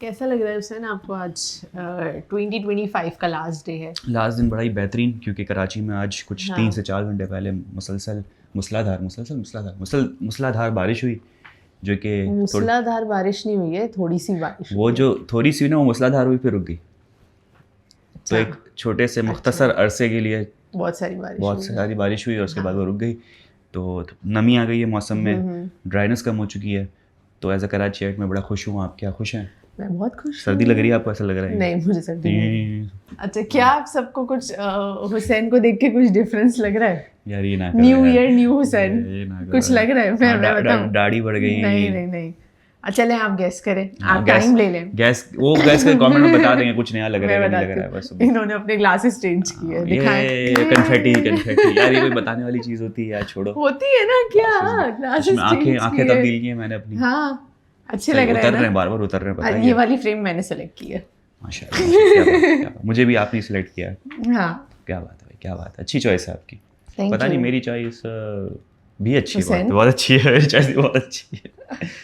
कैसा लग रहा है हुसैन आपको आज 2025 का लास्ट डे है? लास्ट दिन बड़ा ही बेहतरीन, क्योंकि कराची में आज कुछ 3 से 4 घंटे पहले मूसलाधार बारिश हुई, जो कि मूसलाधार बारिश नहीं हुई है, थोड़ी सी बारिश वो जो थोड़ी सी हुई ना, वो मूसलाधार हुई फिर रुक गई। तो एक छोटे से मुख्तसर अरसे के लिए बहुत सारी बारिश हुई और उसके बाद वो रुक गई। तो नमी आ गई है मौसम में, ड्राइनेस कम हो चुकी है। तो एज अ कराची मैं बड़ा खुश हूँ। आप क्या खुश हैं? मैं बहुत खुश। सर्दी लग रही है आपको? ऐसा लग रहा है? नहीं, मुझे सर्दी नहीं। अच्छा, क्या आप सबको कुछ हुसैन को देख के कुछ डिफरेंस लग रहा है? यार ये ना, न्यू ईयर न्यू हुसैन, कुछ लग रहा है? मैं बताऊं, दाढ़ी बढ़ गई। नहीं। चले आप गैस करें, आप टाइम ले लें। गैस के कमेंट में बता देंगे कुछ नया लग रहा है, लग रहा है बस। इन्होंने अपने ग्लासेस चेंज किए, दिखाएं। कन्फेटी यार, ये कोई बताने वाली चीज होती है यार? छोड़ो। होती है ना क्या? ग्लासेस आंखें तब्दील की है मैंने अपनी। हाँ, अच्छे लग रहे हैं, उतर रहे हैं, बार-बार उतर रहे हैं, पता है। ये वाली फ्रेम मैंने सेलेक्ट की है। माशाल्लाह, मुझे भी आपने सिलेक्ट किया है। हाँ, क्या बात है भाई, क्या बात है। अच्छी चॉइस है आपकी। पता नहीं मेरी चॉइस भी अच्छी है, बहुत अच्छी है। मेरी चॉइस बहुत अच्छी है।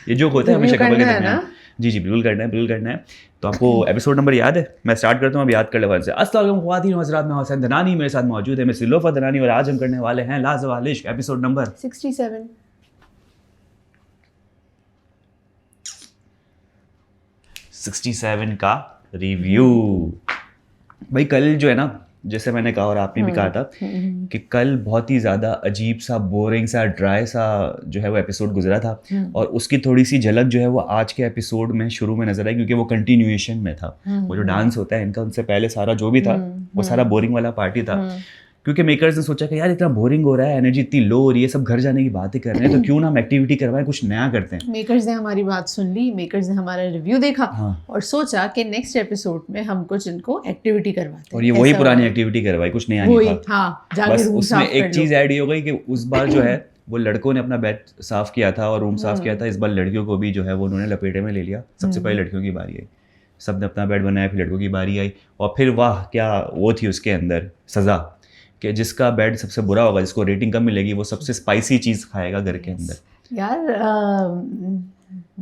ये जो होता है हमेशा कपल के दरमियान। जी बिल्कुल करना है। तो आपको एपिसोड नंबर याद है? मैं स्टार्ट करता हूँ, अब याद कर ले वन से। अस्सलाम वालेकुम ख्वातीन व हज़रात, मैं हुसैन दनानी, मेरे साथ मौजूद है मिस लोफा दनानी, और आज हम करने वाले हैं लाजवाब इश्क एपिसोड नंबर 67। 67 का रिव्यू। भाई कल जो है ना, जैसे मैंने कहा और आपने भी कहा था कि कल बहुत ही ज़्यादा अजीब सा, बोरिंग सा, ड्राई सा जो है वो एपिसोड गुजरा था, और उसकी थोड़ी सी झलक जो है वो आज के एपिसोड में शुरू में नजर आई, क्योंकि वो कंटिन्यूएशन में था। वो जो डांस होता है इनका, उनसे पहले सारा जो भी था वो सारा बोरिंग वाला पार्टी था। क्योंकि मेकर्स ने सोचा कि यार इतना बोरिंग हो रहा है, एनर्जी इतनी लो हो रही है, सब घर जाने की बातें कर रहे हैं, तो क्यों ना हम एक्टिविटी करवाएं, कुछ नया करते हैं। मेकर्स ने हमारी बात सुन ली, मेकर्स ने हमारा रिव्यू देखा, और सोचा कि नेक्स्ट एपिसोड में हम कुछ इनको एक्टिविटी करवाते हैं। और ये वही पुरानी एक्टिविटी करवाई, कुछ नया नहीं था। बस उसमें एक चीज ऐड हो गई कि उस बार जो है वो लड़कों ने अपना बेड साफ किया था और रूम साफ किया था, इस बार लड़कियों को भी जो है वो उन्होंने लपेटे में ले लिया। सबसे पहले लड़कियों की बारी आई, सबने अपना बेड बनाया, फिर लड़कों की बारी आई, और फिर वाह क्या वो थी उसके अंदर सजा, कि जिसका बेड सबसे बुरा होगा, जिसको रेटिंग कम मिलेगी, वो सबसे स्पाइसी चीज़ खाएगा घर के अंदर। यार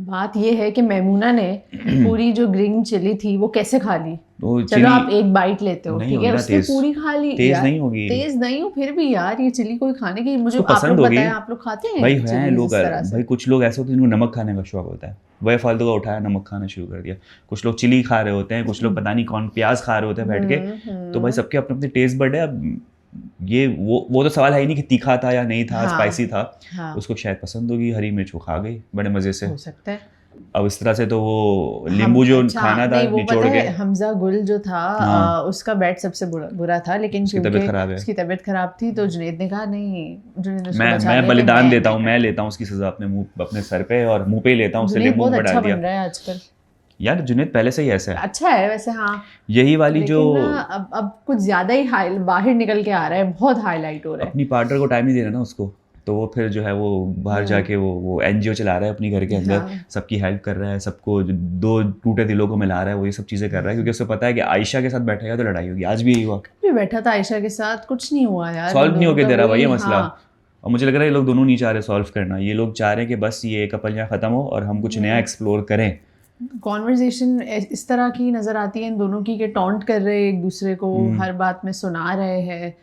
बात ये है कि मैमूना ने पूरी जो ग्रीन चिली थी वो कैसे खा ली? चलो आप एक बाइट लेते हो, ठीक है, उसने पूरी खा ली। तेज नहीं होगी, तेज नहीं हो, फिर भी यार ये चिली कोई खाने की, मुझे पसंद होगी। आप लोग खाते हैं भाई? हैं लोग भाई, कुछ लोग ऐसे होते हैं जिनको नमक खाने का शौक होता है, वह फालतू का उठाया नमक खाना शुरू कर दिया। कुछ लोग चिली खा रहे होते हैं, कुछ लोग पता नहीं कौन प्याज खा रहे होते हैं बैठ के। तो भाई सबके अपने अपने टेस्ट बड है। अब ये वो तो सवाल है ही नहीं कि तीखा था या नहीं था, स्पाइसी था। उसको शायद पसंद होगी, हरी मिर्च वो खा गई बड़े मजे से, हो सकता है। अब इस तरह से तो वो नींबू जो खाना था निचोड़ के। हमजा गुल जो था उसका बेड सबसे बुरा था, लेकिन उसकी तबीयत खराब थी, तो जुनैद ने कहा नहीं, मैं बलिदान देता हूँ, मैं लेता हूँ उसकी सजा अपने सर पे, और मुंह पे ही लेता हूँ, उसे लेमू में डाल दिया। आजकल यार जुनैद पहले से ही ऐसा है, अच्छा है वैसे। हाँ, यही वाली जो अब कुछ ज्यादा ही बाहर निकल के आ रहा है, बहुत हाईलाइट हो रहा है। अपनी पार्टनर को टाइम नहीं दे रहा ना उसको, तो वो फिर जो है वो बाहर जाके वो एनजीओ चला रहा है अपनी घर के अंदर, सबकी हेल्प कर रहा है, सबको दो टूटे दिलों को मिला रहा है, वो ये सब चीज़ें कर रहा है, क्योंकि उसे पता है कि आयशा के साथ बैठेगा तो लड़ाई होगी। आज भी यही हुआ, भी बैठा था आयशा के साथ, कुछ नहीं हुआ यार, सॉल्व नहीं होके दे रहा भाई ये मसला। और मुझे लग रहा है ये लोग दोनों नहीं चाह रहे सॉल्व करना, ये लोग चाह रहे हैं कि बस ये कपल यहाँ ख़त्म हो और हम कुछ नया एक्सप्लोर करें। कॉन्वर्जेशन इस तरह की नज़र आती है इन दोनों की, कि टॉन्ट कर रहे एक दूसरे को, हर बात में सुना रहे हैं,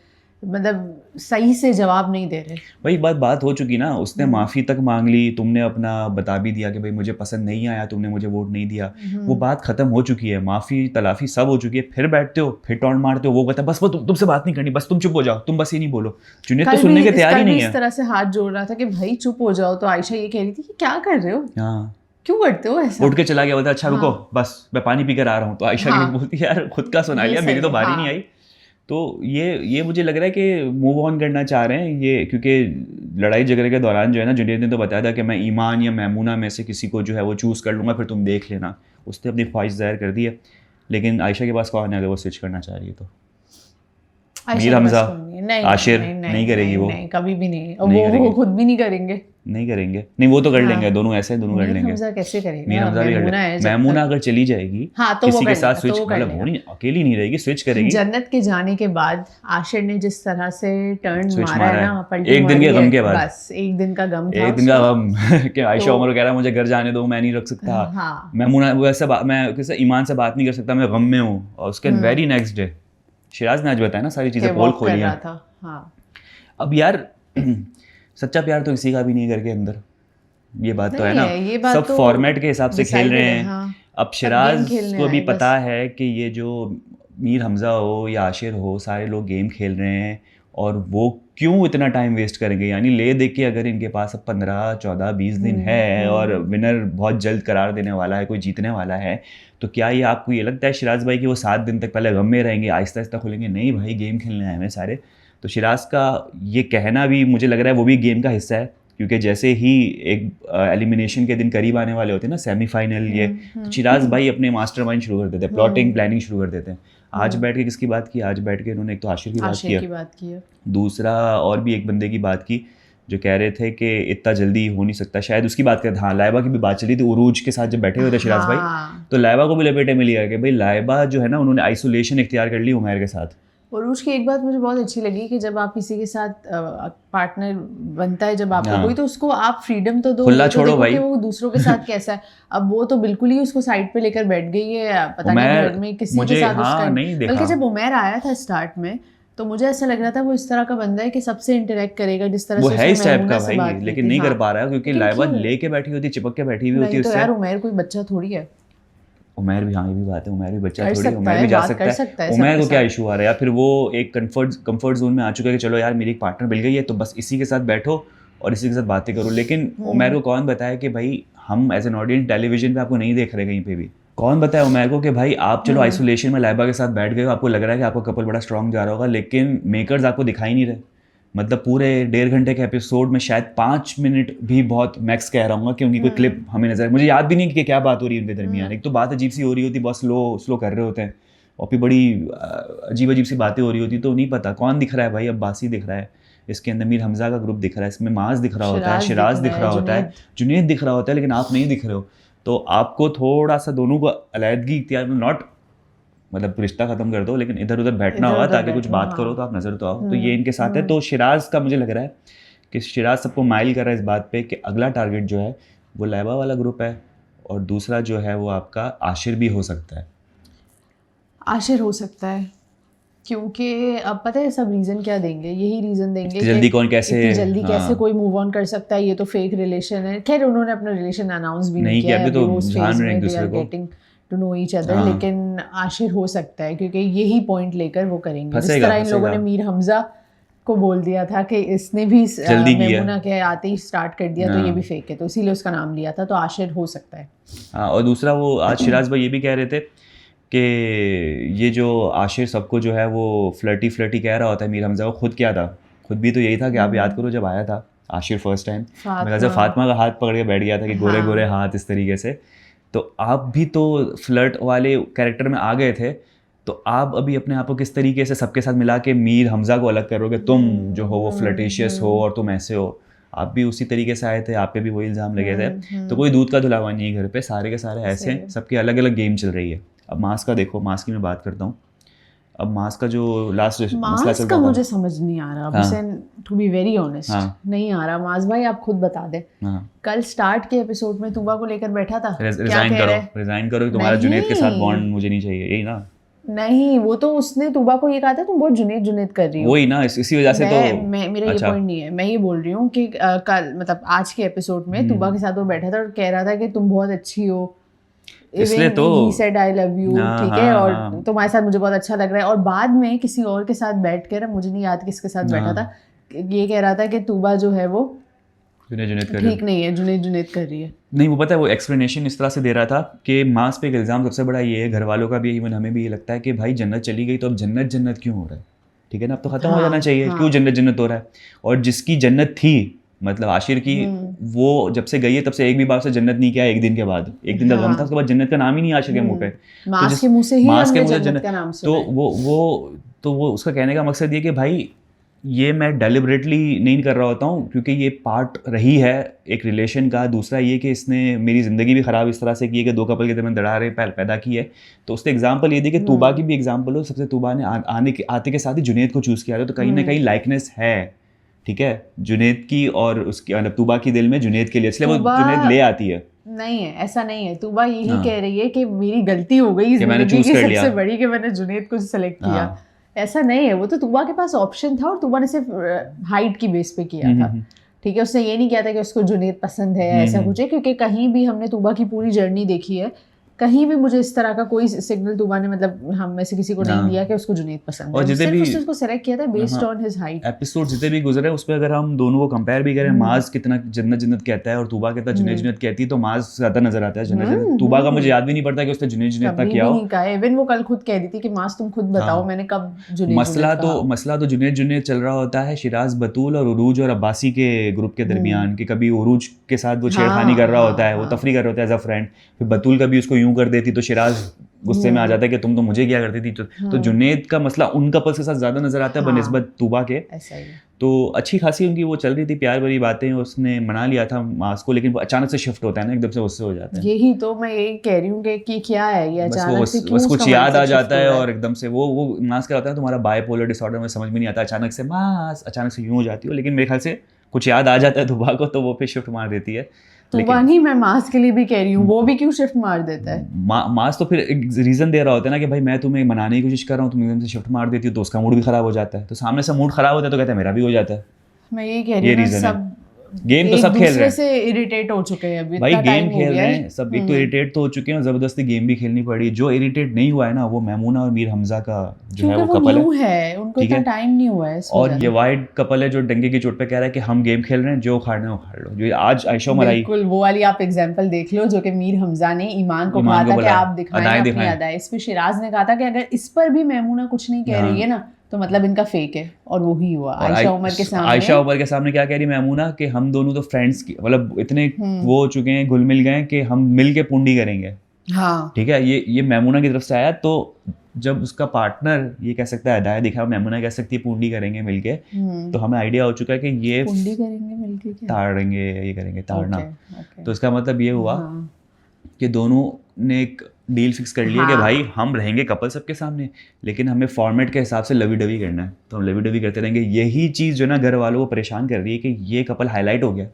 मतलब सही से जवाब नहीं दे रहे। वही बात हो चुकी ना, उसने माफ़ी तक मांग ली, तुमने अपना बता भी दिया कि भाई मुझे पसंद नहीं आया, तुमने मुझे वोट नहीं दिया, वो बात ख़त्म हो चुकी है, माफ़ी तलाफ़ी सब हो चुकी है। फिर बैठते हो, फिर टॉन्ट मारते हो, वो कहता है बस वो तुमसे बात नहीं करनी, बस तुम चुप हो जाओ, तुम बस ये नहीं बोलो। जुनैद तो सुनने के तैयार ही नहीं है। इस तरह से हाथ जोड़ रहा था कि भाई चुप हो जाओ, तो आयशा ये कह रही थी कि क्या कर रहे हो, क्यों करते हो ऐसा? उठ के चला गया, बोलता अच्छा रुको बस मैं पानी पी कर आ रहा हूँ। तो आयशा की बोलती है यार खुद का सुना लिया, मेरी तो बारी नहीं आई। तो ये मुझे लग रहा है कि मूव ऑन करना चाह रहे हैं ये, क्योंकि लड़ाई झगड़े के दौरान जो है ना, जुनैद ने तो बताया था कि मैं ईमान या मैमूना में से किसी को जो है वो चूज़ कर लूँगा, फिर तुम देख लेना। उसने अपनी ख्वाहिश ज़ाहिर कर दी है, लेकिन आयशा के पास कौन है अगर वो स्विच करना चाह रही है तो? मीर हमजा नहीं आशिर नहीं करेगी वो, नहीं कभी भी नहीं, और वो खुद भी नहीं करेंगे, नहीं करेंगे, नहीं वो तो कर लेंगे, दोनों ऐसे दोनों कर लेंगे। हमजा कैसे करेगा, मीर हमजा भी कर लेंगे। मैमूना अगर चली जाएगी हाँ, तो किसी वो के साथ तो स्विच, मतलब वो नहीं अकेली नहीं रहेगी, स्विच करेगी। जन्नत के जाने के बाद आशिर ने जिस तरह से टर्न मारा है ना, पलटी एक दिन के गम के बाद, बस एक दिन का गम था, एक दिन का गम कि आयशा उमर कह रहा है मुझे घर जाने दो, मैं नहीं रख सकता। हाँ। मैमूना वो ऐसा मैं किसी ईमान से बात नहीं कर सकता, मैं गम में हूँ। और उसके वेरी नेक्स्ट डे शिराज ने आज बताया ना सारी चीजें पोल खोली हैं। अब यार सच्चा प्यार तो किसी का भी नहीं करके अंदर, ये बात तो है ना, सब फॉर्मेट के हिसाब से खेल रहे हैं। हाँ, अब शिराज को भी पता है कि ये जो मीर हमजा हो या आशिर हो, सारे लोग गेम खेल रहे हैं और वो क्यों इतना टाइम वेस्ट करेंगे। यानी ले दे के अगर इनके पास अब 15, 14, 20 दिन है और विनर बहुत जल्द करार देने वाला है, कोई जीतने वाला है, तो क्या ये आपको ये लगता है शिराज भाई कि वो 7 दिन तक पहले गम में रहेंगे, आहिस्ता आहिस्ता खुलेंगे? नहीं भाई, गेम खेलने आए हैं सारे। तो शिराज का ये कहना भी मुझे लग रहा है वो भी गेम का हिस्सा है, क्योंकि जैसे ही एक एलिमिनेशन के दिन करीब आने वाले होते हैं ना, सेमीफाइनल ये, तो शिराज भाई अपने मास्टरमाइंड शुरू कर देते हैं, प्लॉटिंग प्लानिंग शुरू कर देते हैं। आज बैठ के किसकी बात की? आज बैठ के इन्होंने एक तो आशिर की बात की है, दूसरा और भी एक बंदे की बात की जो कह रहे थे कि इतना जल्दी हो नहीं सकता, शायद उसकी बात करते। हाँ, लाइबा की भी बात चली थी, उरूज के साथ जब बैठे हुए थे शिराज भाई, तो लाइबा को भी लपेटे में लिया कि भाई लाइबा जो है ना, उन्होंने आइसोलेशन इख्तियार कर ली उमैर के साथ। उरूज की एक बात मुझे बहुत अच्छी लगी कि जब आप किसी के साथ पार्टनर बनता है जब आपको कोई, तो उसको आप फ्रीडम तो दो, खुला छोड़ो भाई, कि वो दूसरों के साथ कैसा है। अब वो तो बिल्कुल ही उसको साइड पे लेकर बैठ गई है, पता नहीं घर में किसी के साथ उसका, बल्कि जब उमैर आया था स्टार्ट में तो मुझे ऐसा लग रहा था वो इस तरह का बंदा है कि सबसे इंटरेक्ट करेगा जिस तरह वो से है इस टाइप का भाई, लेकिन नहीं कर पा रहा है क्योंकि लाइबा लेके बैठी होती, चिपक के बैठी हुई होती उससे। यार उमैर कोई बच्चा थोड़ी है, उमैर भी, हाँ ये भी बात है, उमैर भी बच्चा थोड़ी, उमैर भी जा सकता है। उमैर को क्या इशू आ रहा है? या फिर वो एक कंफर्ट जोन में आ चुका है कि चलो यार मेरी एक पार्टनर मिल गई है तो बस इसी के साथ बैठो और इसी के साथ बातें करो। लेकिन उमैर को कौन बताया कि भाई हम एज एन ऑडियंस टेलीविजन पे आपको नहीं देख रहे कहीं पे भी? कौन बताया उमैर को कि भाई आप चलो आइसोलेशन में लाइबा के साथ बैठ गए हो, आपको लग रहा है कि आपका कपल बड़ा स्ट्रांग जा रहा होगा, लेकिन मेकर्स आपको दिखाई नहीं रहे। मतलब पूरे 1.5 घंटे के एपिसोड में शायद 5 मिनट भी बहुत मैक्स कह रहा हूँ क्योंकि कोई क्लिप हमें नजर, मुझे याद भी नहीं कि क्या बात हो रही है उनके दरमियान। एक तो बात अजीब सी हो रही होती, बहुत स्लो कर रहे होते हैं और फिर बड़ी अजीब सी बातें हो रही होती, तो नहीं पता कौन दिख रहा है भाई। अब्बासी दिख रहा है इसके अंदर, मीर हमजा का ग्रुप दिख रहा है इसमें, माज दिख रहा होता है, शिराज दिख रहा होता है, जुनैद दिख रहा होता है, लेकिन आप नहीं दिख रहे हो। तो आपको थोड़ा सा दोनों को अलहदगी इख्तियार, नॉट मतलब रिश्ता खत्म कर दो, लेकिन इधर उधर बैठना होगा ताकि कुछ बात करो तो आप नजर तो आओ। तो ये इनके साथ है। तो शिराज का मुझे लग रहा है कि शिराज सबको माइल कर रहा है इस बात पे कि अगला टारगेट जो है वो लाइबा वाला ग्रुप है और दूसरा जो है वो आपका आशिर भी हो सकता है। आशिर हो सकता है क्योंकि अब पता है सब रीज़न क्या देंगे, यही रीज़न देंगे जल्दी कौन कैसे, जल्दी कैसे कोई मूव ऑन कर सकता है, ये तो फेक रिलेशन है। खैर उन्होंने अपना रिलेशन अनाउंस भी नहीं किया, तो जान रहे हैं दूसरे को, getting to know each other. लेकिन आशिर हो सकता है क्योंकि यही पॉइंट लेकर वो करेंगे। जिस तरह इन लोगों ने मीर हमजा को बोल दिया था कि इसने भी मैमूना के आते ही स्टार्ट कर दिया तो ये भी फेक है, तो इसीलिए उसका नाम लिया था। तो आशिर हो सकता है। हाँ, और दूसरा वो आज शिराज भाई ये भी कह रहे थे कि ये जो आशिर सबको जो है वो फ्लर्टी कह रहा होता है मीर हमजा, वो खुद क्या था, खुद भी तो यही था कि आप याद करो जब आया था आशिर फर्स्ट टाइम, जब फातिमा का हाथ पकड़ के बैठ गया था कि गोरे गोरे हाथ इस तरीके से, तो आप भी तो फ्लर्ट वाले कैरेक्टर में आ गए थे। तो आप अभी अपने आप को किस तरीके से सबके साथ मिला के मीर हमजा को अलग करोगे? तुम जो हो वो फ्लर्टेशियस हो और तुम ऐसे हो, आप भी उसी तरीके से आए थे, आप पे भी वही इल्ज़ाम लगे थे। तो कोई दूध का धुलावा नहीं है घर पे, सारे के सारे ऐसे हैं, सबकी अलग अलग गेम चल रही है। अब मास का देखो, मास की मैं बात करता हूँ। अब मास का जो लास्ट मसला चल रहा था, मुझे समझ नहीं आ रहा, टू बी वेरी ऑनेस्ट नहीं आ रहा। मास भाई आप खुद बता दे, कल स्टार्ट के एपिसोड में तूबा को लेकर बैठा था, रिजाइन करो, तुम्हारा जुनैद के साथ बॉन्ड मुझे नहीं चाहिए, यही ना? नहीं, वो तो उसने तूबा को ये कहा था तुम बहुत जुनैद कर रही हो, वही ना, इसी वजह से तो मेरा ये पॉइंट नहीं है। मैं ये बोल रही हूँ कि कल मतलब आज के एपिसोड में तूबा के साथ वो बैठा था और कह रहा था कि तुम बहुत अच्छी हो, इसलिए तो he said I love you, ठीक है, और तुम्हारे साथ मुझे बहुत अच्छा लग रहा है। और बाद में किसी और के साथ बैठ कर, मुझे नहीं याद किसके साथ बैठा था, ये कह रहा था कि तूबा जो है वो ठीक नहीं है, जुनैद कर रही है। नहीं, वो पता है वो एक्सप्लेनेशन इस तरह से दे रहा था कि मास पे एक इल्ज़ाम सबसे बड़ा ये है, घर वालों का भी, इवन हमें भी ये लगता है कि भाई जन्नत चली गई तो अब जन्नत क्यों हो रहा है? ठीक है ना, अब तो खत्म हो जाना चाहिए, क्यों जन्नत हो रहा है? और जिसकी जन्नत थी, मतलब आशिर की, वो जब से गई है तब से एक भी बार से जन्नत नहीं किया। एक दिन के बाद, एक दिन का गम था, उसके बाद जन्नत का नाम ही नहीं आशिर के मुंह पे, मास के मुंह से ही जन्नत का नाम सुना। तो वो उसका कहने का मकसद ये कि भाई ये मैं डेलिबरेटली नहीं कर रहा होता हूँ, क्योंकि ये पार्ट रही है एक रिलेशन का। दूसरा ये कि इसने मेरी ज़िंदगी भी ख़राब इस तरह से की है कि दो कपल के दरमियान दरारें पैदा की है। तो उसने एग्जांपल ये दी कि तूबा की भी एग्जांपल हो। सबसे तूबा ने आते के साथ ही जुनैद को चूज़ किया था, तो कहीं ना कहीं लाइकनेस है, ठीक है, जुनैद की और उसकी, मतलब तूबा की दिल में जुनैद के लिए, इसलिए वो जुनैद ले आती है। नहीं है, ऐसा नहीं है। तूबा यही कह रही है कि मेरी गलती हो गई जिंदगी की सबसे बड़ी कि मैंने जुनैद को सिलेक्ट किया। ऐसा नहीं है, वो तो तूबा के पास ऑप्शन था और तूबा ने सिर्फ हाइट की बेस पे किया था, ठीक है। उसने ये नहीं किया था कि उसको जुनैद पसंद है या ऐसा कुछ है, क्योंकि कहीं भी हमने तूबा की पूरी जर्नी देखी है, कहीं भी मुझे इस तरह का कोई सिग्नल तूबा ने, मतलब हम में से किसी को नहीं दिया कि उसको जुनैद पसंद है। और जितने भी उसको सेलेक्ट किया था based on his height. Episode जितने भी गुजरे उस पे अगर हम दोनों को कंपेयर भी करें, माज कितना जन्नत जन्नत कहता है और तूबा कितना जुनैद जुनैद कहती है, तो माज ज्यादा नजर आता है जुनैद। तूबा का मुझे याद भी नहीं पड़ता कि उसने जुनैद जुनैद किया हो। इवन वो कल खुद कह रही थी कि माज तुम खुद बताओ मैंने कब जुनैद। मसला तो जुनैद जुनैद चल रहा होता है शिराज बतूल और उरूज और अब्बासी के ग्रुप के दरमियान, कि कभी उरूज के साथ वो छेड़खानी कर रहा होता है, वो तफरी कर रहा होता है एज अ फ्रेंड, फिर बतूल कभी उसको यूं कर देती तो शिराज गुस्से में आ जाता है कि तुम तो मुझे क्या करती थी। तो जुनैद का मसला उन कपल्स के साथ ज्यादा नजर आता है बनिस्बत तूबा के। तो अच्छी खासी उनकी वो चल रही थी प्यार भरी बातें, उसने मना लिया था मास को, लेकिन वो अचानक से शिफ्ट होता है ना, एकदम से उससे हो जाता है। यही तो मैं यही कह रही हूँ कि क्या है ये अचानक से, बस कुछ याद आ जाता है और एकदम से वो मास क्या होता है, तुम्हारा बाइपोलर डिसऑर्डर में समझ में नहीं आता, अचानक से मास अचानक से यूं हो जाती हो। लेकिन मेरे ख्याल से कुछ याद आ जाता है तूबा को, तो वो फिर शिफ्ट मार देती है। तूबा नहीं, मैं मास के लिए भी कह रही हूँ, वो भी क्यों शिफ्ट मार देता है। मास तो फिर एक रीजन दे रहा होता है ना कि भाई मैं तुम्हें मनाने की कोशिश कर रहा हूँ, तुम एकदम से शिफ्ट मार देती हो, तो उसका मूड भी खराब हो जाता है। तो सामने से मूड खराब होता है तो कहता है मेरा भी हो जाता है। मैं ये कह रही हूँ सब गेम तो सब खेल रहे हैं, से इरिटेट हो चुके हैं अभी, भाई गेम खेल रहे हैं सब। एक तो इरिटेट तो हो चुके हैं, जबरदस्ती गेम भी खेलनी पड़ी। जो इरिटेट नहीं हुआ है ना, वो मैमूना और मीर हमजा का जो है वो कपल है, उनको इतना टाइम नहीं हुआ है। और ये वाइड कपल है जो डंगे की चोट पे कह रहा है कि हम गेम खेल रहे हैं, जो उखाड़ना है उखाड़ लो। जो आज आयशा उमर आई, बिल्कुल वो वाली आप एग्जांपल देख लो, जो कि मीर हमजा ने ईमान को कहा था कि आप दिखाएं अपनी अदाएं। इस पे शिराज ने कहा था कि अगर इस पर भी मैमूना कुछ नहीं कह रही है ना, तो मतलब इनका फेक है, और वो ही हुआ। आयशा उमर के सामने क्या कह रही मैमूना कि हम दोनों तो फ्रेंड्स की, मतलब इतने वो हो चुके हैं, घुल मिल गए कि हम मिल के पूंडी करेंगे। हाँ ठीक है, ये मैमूना की तरफ से आया। तो जब उसका पार्टनर ये कह सकता है अदाया दिखा, मैमूना कह सकती है पूंडी करेंगे मिलके, तो हमें आइडिया हो चुका है कि ये पूंडी करेंगे मिलके, ताड़ेंगे, ये करेंगे ताड़ना। तो इसका मतलब ये हुआ कि दोनों ने एक डील फिक्स कर लिया कि भाई हम रहेंगे कपल सबके सामने, लेकिन हमें फॉर्मेट के हिसाब से लवी डवी करना है, तो हम लवी डवी करते रहेंगे। यही चीज़ जो ना घर वालों को परेशान कर रही है कि ये कपल हाईलाइट हो गया,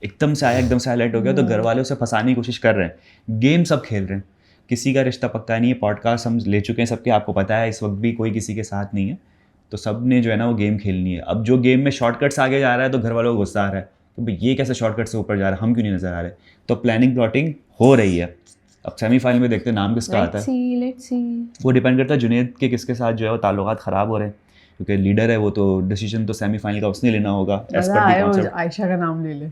एकदम से आया, एकदम से हाईलाइट हो गया, तो घर वाले उसे फंसाने की कोशिश कर रहे हैं। गेम सब खेल रहे हैं, किसी का रिश्ता पक्का नहीं है। पॉडकास्ट हम ले चुके हैं सबके, आपको पता है इस वक्त भी कोई किसी के साथ नहीं है, तो सब ने जो है ना वो गेम खेलनी है। अब जो गेम में शॉर्टकट्स आगे जा रहा है तो घर वालों को गुस्सा आ रहा है कि भाई ये कैसे शॉर्टकट से ऊपर जा रहा है, हम क्यों नहीं नजर आ रहे। तो प्लानिंग प्लॉटिंग हो रही है। अब सेमीफाइनल में देखते हैं नाम किसका आता है। Let's see. वो डिपेंड करता है जुनैद के किसके साथ जो है वो ताल्लुकात ख़राब हो रहे हैं, क्योंकि लीडर है वो, तो डिसीजन तो सेमीफाइनल का उसने लेना होगा। आयशा का नाम ले ले,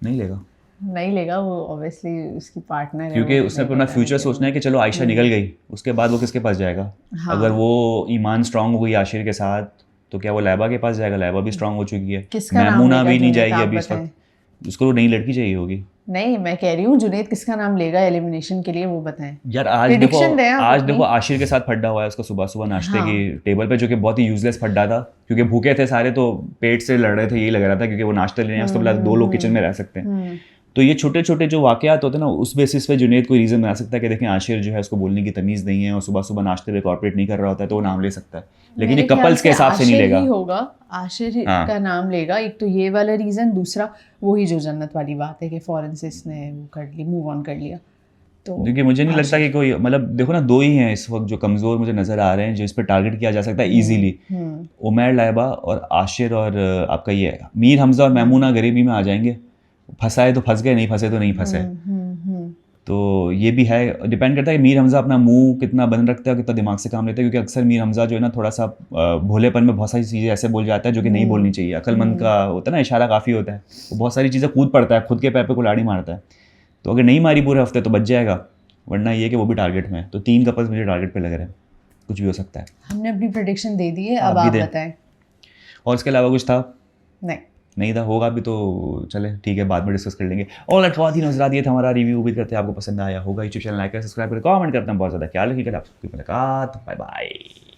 नहीं लेगा, नहीं लेगा वो, ऑब्वियसली उसकी पार्टनर है, क्योंकि उसने अपना फ्यूचर सोचना है कि चलो आयशा निकल गई, उसके बाद वो किसके पास जाएगा। अगर वो ईमान स्ट्रांग हो गई आशिर के साथ, तो क्या वो लैबा के पास जाएगा। लैबा भी स्ट्रांग हो चुकी है, मैमूना भी नहीं जाएगी अभी इस वक्त, उसको नई लड़की चाहिए होगी। नहीं, मैं कह रही हूँ जुनैद किसका नाम लेगा एलिमिनेशन के लिए, वो बताएं यार। आज देखो आशिर के साथ फड्डा हुआ है उसका सुबह सुबह नाश्ते की टेबल पे, जो कि बहुत ही यूजलेस फड्डा था, क्योंकि भूखे थे सारे, तो पेट से लड़ रहे थे, यही लग रहा था, क्योंकि वो नाश्ता लेने उसके बाद 2 लोग किचन में रह सकते हैं। तो ये छोटे छोटे जो वाकयात होते हैं ना, उस बेसिस पे जुनैद कोई रीज़न बना सकता है कि देखें आशिर जो है उसको बोलने की तमीज़ नहीं है और सुबह सुबह नाश्ते पे कॉर्पोरेट नहीं कर रहा होता है, तो वो नाम ले सकता है। लेकिन ये कपल्स के हिसाब से नहीं लेगा, होगा आशिर का नाम लेगा। एक तो ये वाला रीज़न, दूसरा वही जो जन्नत वाली बात है कि फौरन से इसने वो कर ली, मूव ऑन कर लिया। तो क्योंकि मुझे नहीं लगता कि कोई, मतलब देखो ना, 2 ही हैं इस वक्त जो कमज़ोर मुझे नज़र आ रहे हैं, जो इस पर टारगेट किया जा सकता है ईजीली। उमैर लाइबा और आशिर, और आपका ये मीर हमजा और मैमूना गरीबी में आ जाएंगे। फंसाए तो फंस गए, नहीं फंसे तो नहीं फंसे। तो ये भी है, डिपेंड करता है कि मीर हमजा अपना मुंह कितना बंद रखता है और कितना दिमाग से काम लेता है, क्योंकि अक्सर मीर हमजा जो है ना थोड़ा सा भोलेपन में बहुत सारी चीज़ें ऐसे बोल जाता है जो कि नहीं बोलनी चाहिए। अक्लमंद का होता है ना, इशारा काफ़ी होता है, वो बहुत सारी चीज़ें कूद पड़ता है, खुद के पैर पे कुल्हाड़ी मारता है। तो अगर नहीं मारी पूरे हफ्ते तो बच जाएगा, वरना ये कि वो भी टारगेट में है। तो 3 कपल्स मुझे टारगेट पे लग रहे हैं, कुछ भी हो सकता है। हमने अपनी प्रेडिक्शन दे दी है, अब आप बताएं। और इसके अलावा कुछ था? नहीं था, होगा भी तो चले ठीक है, बाद में डिस्कस कर लेंगे। और ख़वातीन हज़रात, ये था हमारा रिव्यू। उम्मीद करते हैं आपको पसंद आया होगा। यूट्यूब चैनल लाइक करें, सब्सक्राइब करें, कमेंट करते हैं। बहुत ज़्यादा ख्याल रखिएगा। आपकी मुलाकात, बाय बाय।